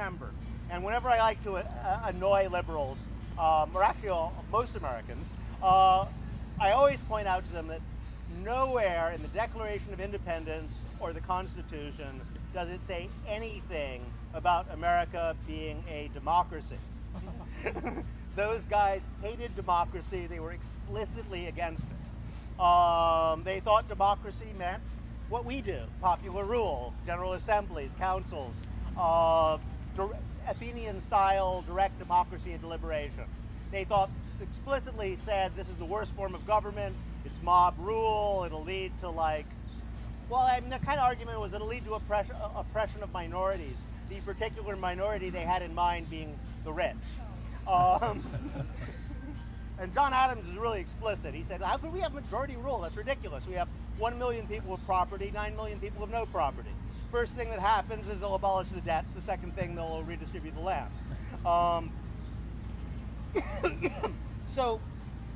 member. And whenever I like to annoy liberals, or actually most Americans, I always point out to them that nowhere in the Declaration of Independence or the Constitution does it say anything about America being a democracy. Those guys hated democracy. They were explicitly against it. They thought democracy meant what we do: popular rule, general assemblies, councils, Athenian-style direct democracy and deliberation. They thought, explicitly said, this is the worst form of government. It's mob rule. It'll lead to, like, well, I mean, the kind of argument was it'll lead to oppression of minorities. The particular minority they had in mind being the rich. And John Adams is really explicit. He said, how could we have majority rule? That's ridiculous. We have 1 million people with property, 9 million people with no property. First thing that happens is they'll abolish the debts. The second thing, they'll redistribute the land.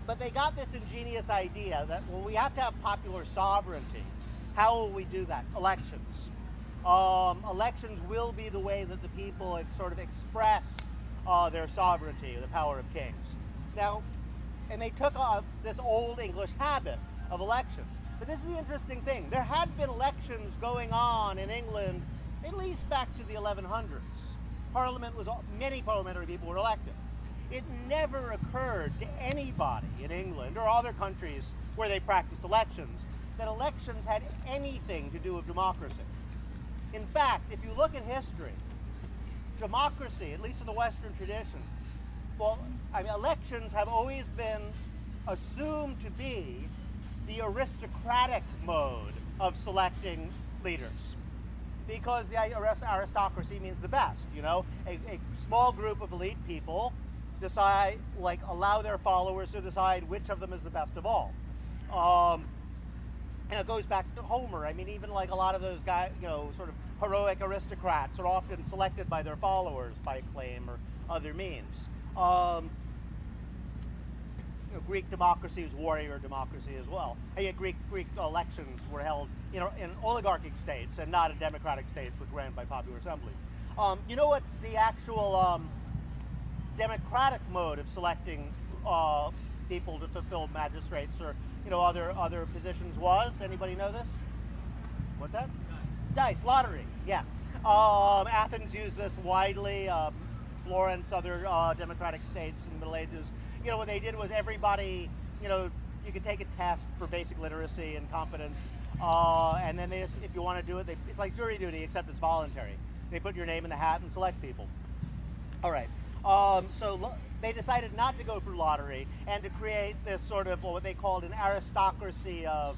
But they got this ingenious idea that, well, we have to have popular sovereignty. How will we do that? Elections. Elections will be the way that the people sort of express their sovereignty, the power of kings. Now, and they took this old English habit of elections. But this is the interesting thing. There had been elections going on in England at least back to the 1100s. Many parliamentary people were elected. It never occurred to anybody in England or other countries where they practiced elections that elections had anything to do with democracy. In fact, if you look at history, democracy, at least in the Western tradition, well, I mean, elections have always been assumed to be the aristocratic mode of selecting leaders, because the aristocracy means the best, you know? A small group of elite people decide, like, allow their followers to decide which of them is the best of all. And it goes back to Homer. I mean, even like a lot of those guys, you know, sort of heroic aristocrats are often selected by their followers by acclaim or other means. Greek democracy is warrior democracy as well. And yet Greek elections were held, you know, in oligarchic states and not in democratic states, which ran by popular assemblies. You know what the actual democratic mode of selecting people to fulfill magistrates or, you know, other positions was? Anybody know this? What's that? Dice, lottery. Yeah. Athens used this widely. Florence, other democratic states in the Middle Ages. You know, what they did was everybody, you know, you could take a test for basic literacy and competence, and then they just, if you want to do it, it's like jury duty, except it's voluntary. They put your name in the hat and select people. All right. So they decided not to go for lottery and to create this sort of what they called an aristocracy of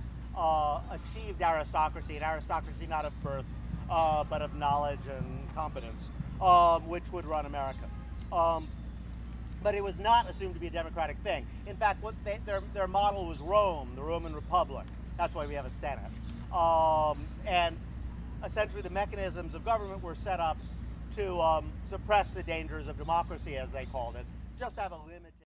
achieved aristocracy, an aristocracy not of birth, but of knowledge and competence, which would run America. But it was not assumed to be a democratic thing. In fact, their model was Rome, the Roman Republic. That's why we have a Senate. And essentially the mechanisms of government were set up to suppress the dangers of democracy, as they called it, just have a limit.